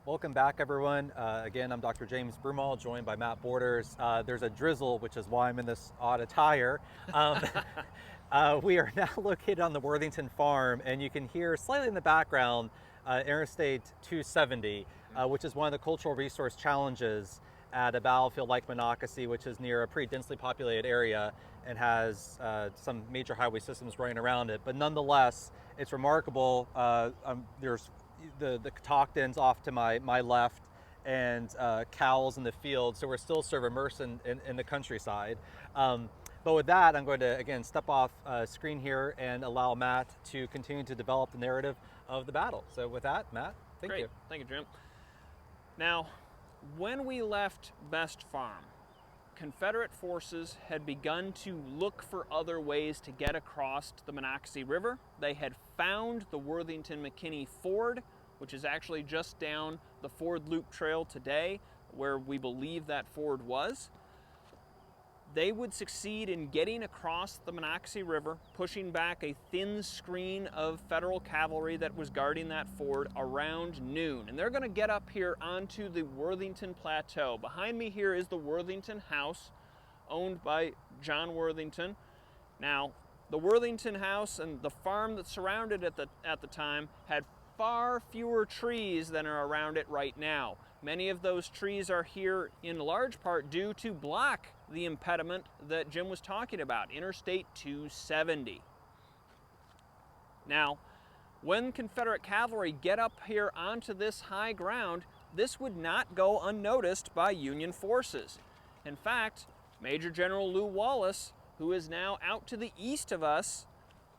Welcome back, everyone. Again, I'm Dr. James Broomall, joined by Matt Borders. There's a drizzle, which is why I'm in this odd attire. We are now located on the Worthington Farm, and you can hear slightly in the background Interstate 270, which is one of the cultural resource challenges at a battlefield like Monocacy, which is near a pretty densely populated area and has some major highway systems running around it. But nonetheless, it's remarkable. There's the Catoctons off to my left, and cows in the field, so we're still sort of immersed in the countryside. But with that, I'm going to again step off screen here and allow Matt to continue to develop the narrative of the battle. So with that, Matt, thank you. Thank you, Jim. Now, when we left Best Farm, Confederate forces had begun to look for other ways to get across the Monocacy River. They had found the Worthington-McKinney Ford, which is actually just down the Ford Loop Trail today, where we believe that ford was. They would succeed in getting across the Monocacy River, pushing back a thin screen of Federal cavalry that was guarding that ford around noon. And they're going to get up here onto the Worthington Plateau. Behind me here is the Worthington House, owned by John Worthington. Now, the Worthington House and the farm that surrounded it at the time had far fewer trees than are around it right now. Many of those trees are here in large part due to block the impediment that Jim was talking about, Interstate 270. Now, when Confederate cavalry get up here onto this high ground, this would not go unnoticed by Union forces. In fact, Major General Lew Wallace, who is now out to the east of us,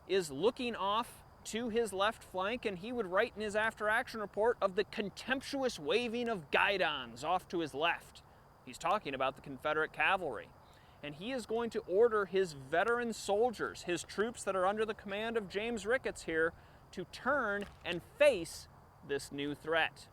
is looking off to his left flank, and he would write in his after-action report of the contemptuous waving of guidons off to his left. He's talking about the Confederate cavalry. And he is going to order his veteran soldiers, his troops that are under the command of James Ricketts here, to turn and face this new threat.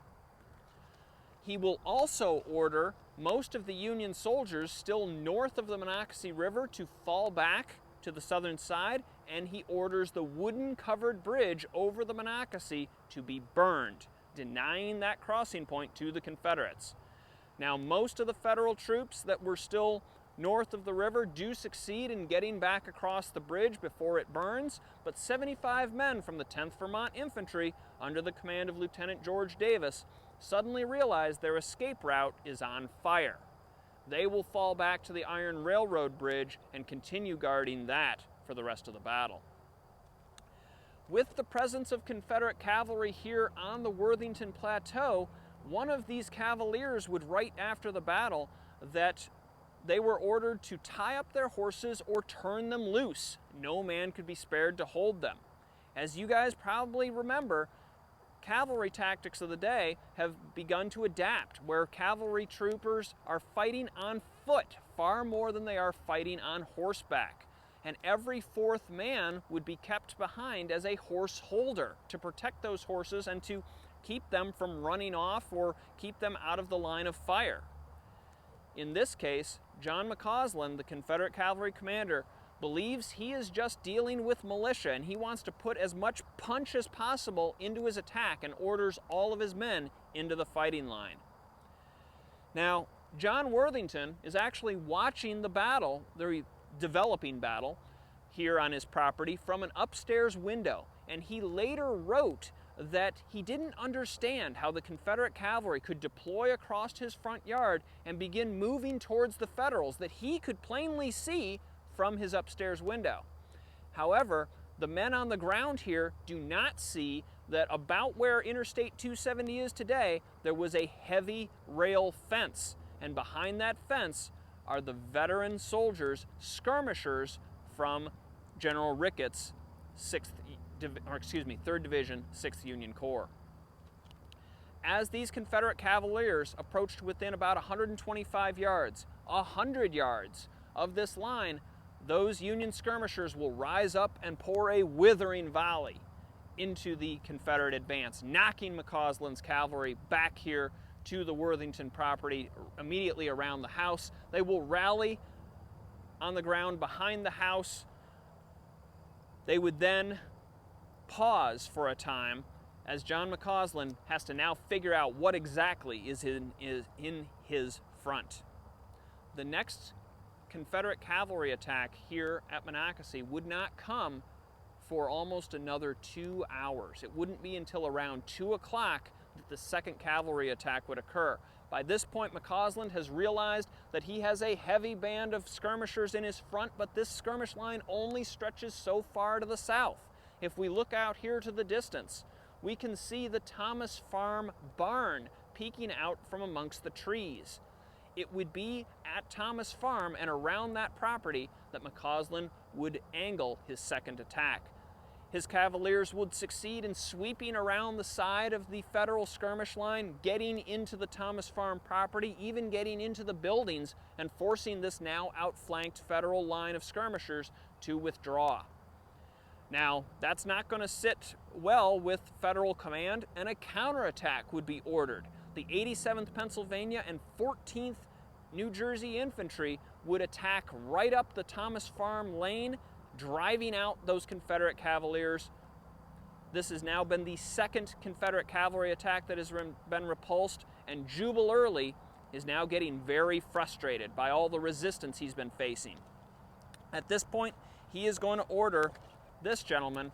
He will also order most of the Union soldiers still north of the Monocacy River to fall back to the southern side, and he orders the wooden covered bridge over the Monocacy to be burned, denying that crossing point to the Confederates. Now, most of the Federal troops that were still north of the river do succeed in getting back across the bridge before it burns, but 75 men from the 10th Vermont Infantry, under the command of Lieutenant George Davis, suddenly realize their escape route is on fire. They will fall back to the Iron Railroad Bridge and continue guarding that for the rest of the battle. With the presence of Confederate cavalry here on the Worthington Plateau, one of these cavaliers would write after the battle that they were ordered to tie up their horses or turn them loose. No man could be spared to hold them. As you guys probably remember, cavalry tactics of the day have begun to adapt, where cavalry troopers are fighting on foot far more than they are fighting on horseback. And every fourth man would be kept behind as a horse holder to protect those horses and to keep them from running off or keep them out of the line of fire. In this case, John McCausland, the Confederate cavalry commander, believes he is just dealing with militia, and he wants to put as much punch as possible into his attack and orders all of his men into the fighting line. Now, John Worthington is actually watching the battle, the developing battle, here on his property from an upstairs window, and he later wrote that he didn't understand how the Confederate cavalry could deploy across his front yard and begin moving towards the Federals that he could plainly see from his upstairs window. However, the men on the ground here do not see that about where Interstate 270 is today, there was a heavy rail fence, and behind that fence are the veteran soldiers, skirmishers from General Ricketts' 3rd Division, 6th Union Corps. As these Confederate cavaliers approached within about 125 yards, 100 yards of this line, those Union skirmishers will rise up and pour a withering volley into the Confederate advance, knocking McCausland's cavalry back here to the Worthington property immediately around the house. They will rally on the ground behind the house. They would then pause for a time as John McCausland has to now figure out what exactly is in his front. The next Confederate cavalry attack here at Monocacy would not come for almost another 2 hours. It wouldn't be until around 2 o'clock that the second cavalry attack would occur. By this point, McCausland has realized that he has a heavy band of skirmishers in his front, but this skirmish line only stretches so far to the south. If we look out here to the distance, we can see the Thomas Farm barn peeking out from amongst the trees. It would be at Thomas Farm and around that property that McCausland would angle his second attack. His cavaliers would succeed in sweeping around the side of the Federal skirmish line, getting into the Thomas Farm property, even getting into the buildings, and forcing this now outflanked Federal line of skirmishers to withdraw. Now, that's not going to sit well with Federal command, and a counterattack would be ordered. The 87th Pennsylvania and 14th New Jersey Infantry would attack right up the Thomas Farm lane, driving out those Confederate cavaliers. This has now been the second Confederate cavalry attack that has been repulsed, and Jubal Early is now getting very frustrated by all the resistance he's been facing. At this point, he is going to order this gentleman,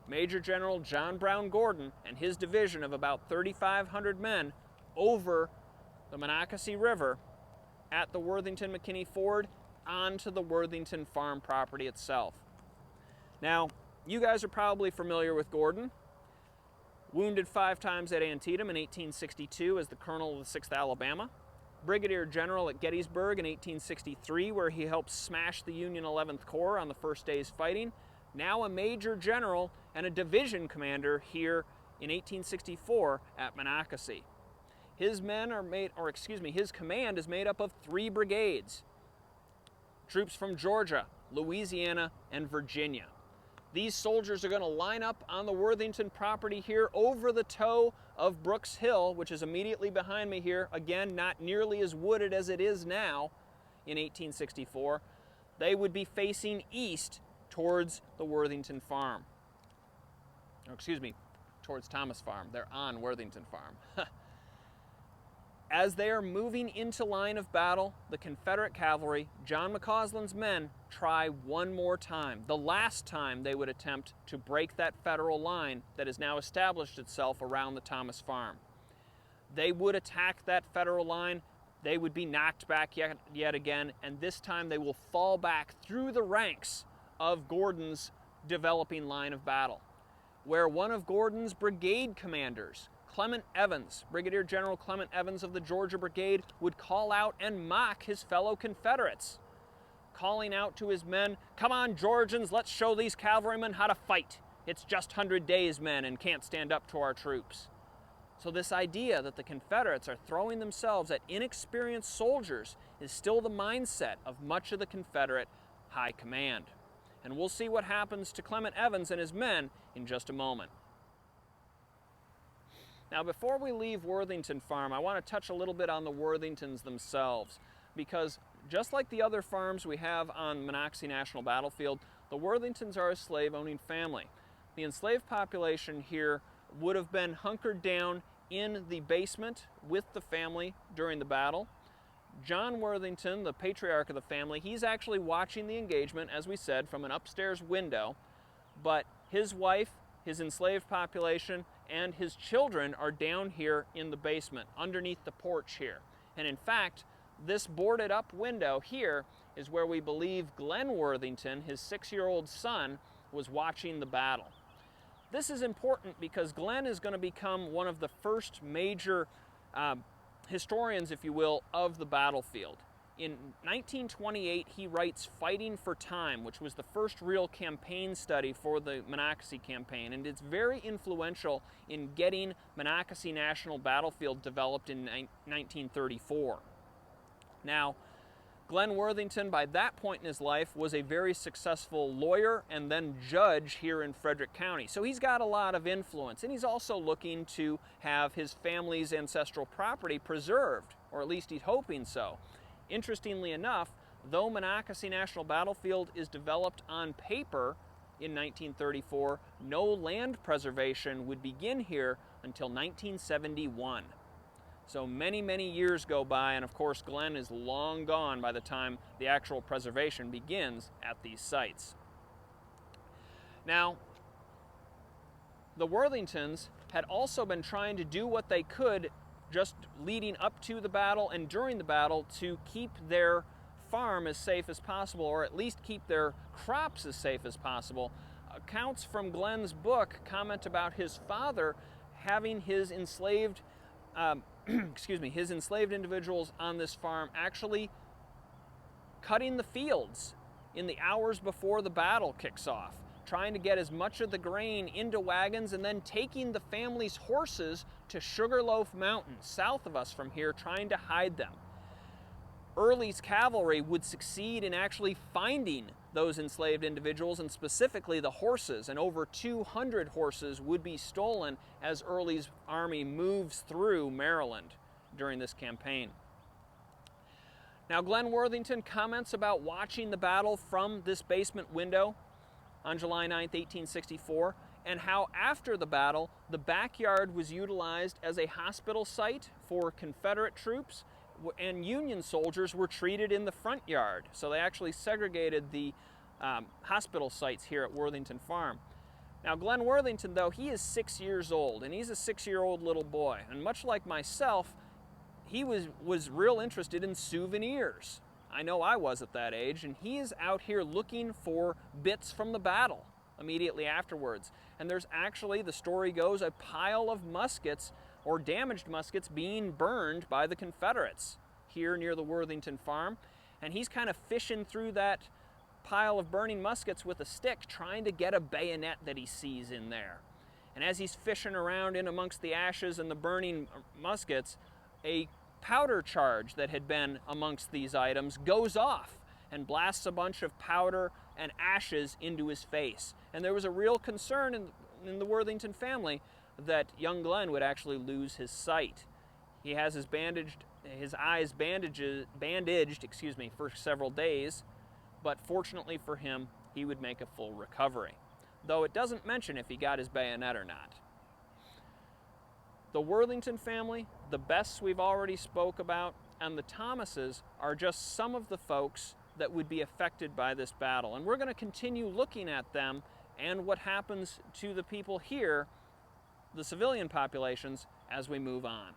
Major General John Brown Gordon, and his division of about 3,500 men over the Monocacy River at the Worthington McKinney Ford onto the Worthington Farm property itself. Now, you guys are probably familiar with Gordon. Wounded 5 times at Antietam in 1862 as the colonel of the 6th Alabama. Brigadier General at Gettysburg in 1863, where he helped smash the Union 11th Corps on the first day's fighting. Now a Major General and a division commander here in 1864 at Monocacy. His command is made up of 3 brigades. Troops from Georgia, Louisiana, and Virginia. These soldiers are going to line up on the Worthington property here over the toe of Brooks Hill, which is immediately behind me here. Again, not nearly as wooded as it is now in 1864. They would be facing east towards the Worthington Farm. Towards Thomas Farm. They're on Worthington Farm. As they are moving into line of battle, the Confederate cavalry, John McCausland's men, try one more time, the last time they would attempt to break that Federal line that has now established itself around the Thomas Farm. They would attack that Federal line, they would be knocked back yet again, and this time they will fall back through the ranks of Gordon's developing line of battle, where one of Gordon's brigade commanders, Clement Evans, Brigadier General Clement Evans of the Georgia Brigade, would call out and mock his fellow Confederates, calling out to his men, "Come on, Georgians, let's show these cavalrymen how to fight. It's just 100 days, men, and can't stand up to our troops." So this idea that the Confederates are throwing themselves at inexperienced soldiers is still the mindset of much of the Confederate high command. And we'll see what happens to Clement Evans and his men in just a moment. Now, before we leave Worthington Farm, I want to touch a little bit on the Worthingtons themselves, because just like the other farms we have on Monocacy National Battlefield, the Worthingtons are a slave-owning family. The enslaved population here would have been hunkered down in the basement with the family during the battle. John Worthington, the patriarch of the family, he's actually watching the engagement, as we said, from an upstairs window, but his wife, his enslaved population, and his children are down here in the basement, underneath the porch here. And in fact, this boarded up window here is where we believe Glenn Worthington, his 6-year-old son, was watching the battle. This is important because Glenn is going to become one of the first major historians, if you will, of the battlefield. In 1928, he writes Fighting for Time, which was the first real campaign study for the Monocacy campaign, and it's very influential in getting Monocacy National Battlefield developed in 1934. Now, Glenn Worthington, by that point in his life, was a very successful lawyer and then judge here in Frederick County. So he's got a lot of influence, and he's also looking to have his family's ancestral property preserved, or at least he's hoping so. Interestingly enough, though Monocacy National Battlefield is developed on paper in 1934, no land preservation would begin here until 1971. So many, many years go by, and of course Glen is long gone by the time the actual preservation begins at these sites. Now, the Worthingtons had also been trying to do what they could just leading up to the battle and during the battle to keep their farm as safe as possible, or at least keep their crops as safe as possible. Accounts from Glen's book comment about his father having his enslaved his enslaved individuals on this farm actually cutting the fields in the hours before the battle kicks off, trying to get as much of the grain into wagons and then taking the family's horses to Sugarloaf Mountain, south of us from here, trying to hide them. Early's cavalry would succeed in actually finding those enslaved individuals, and specifically the horses, and over 200 horses would be stolen as Early's army moves through Maryland during this campaign. Now, Glen Worthington comments about watching the battle from this basement window on July 9th, 1864, and how after the battle, the backyard was utilized as a hospital site for Confederate troops, and Union soldiers were treated in the front yard. So they actually segregated the hospital sites here at Worthington Farm. Now, Glen Worthington, though, he is 6 years old, and he's a 6-year-old little boy. And much like myself, he was real interested in souvenirs. I know I was at that age, and he is out here looking for bits from the battle immediately afterwards. And there's actually, the story goes, a pile of muskets or damaged muskets being burned by the Confederates here near the Worthington Farm. And he's kind of fishing through that pile of burning muskets with a stick, trying to get a bayonet that he sees in there. And as he's fishing around in amongst the ashes and the burning muskets, a powder charge that had been amongst these items goes off and blasts a bunch of powder and ashes into his face. And there was a real concern in the Worthington family that young Glen would actually lose his sight. He has his eyes bandaged for several days, but fortunately for him, he would make a full recovery, though it doesn't mention if he got his bayonet or not. The Worthington family, the Bests we've already spoke about, and the Thomases are just some of the folks that would be affected by this battle. And we're going to continue looking at them and what happens to the people here, the civilian populations, as we move on.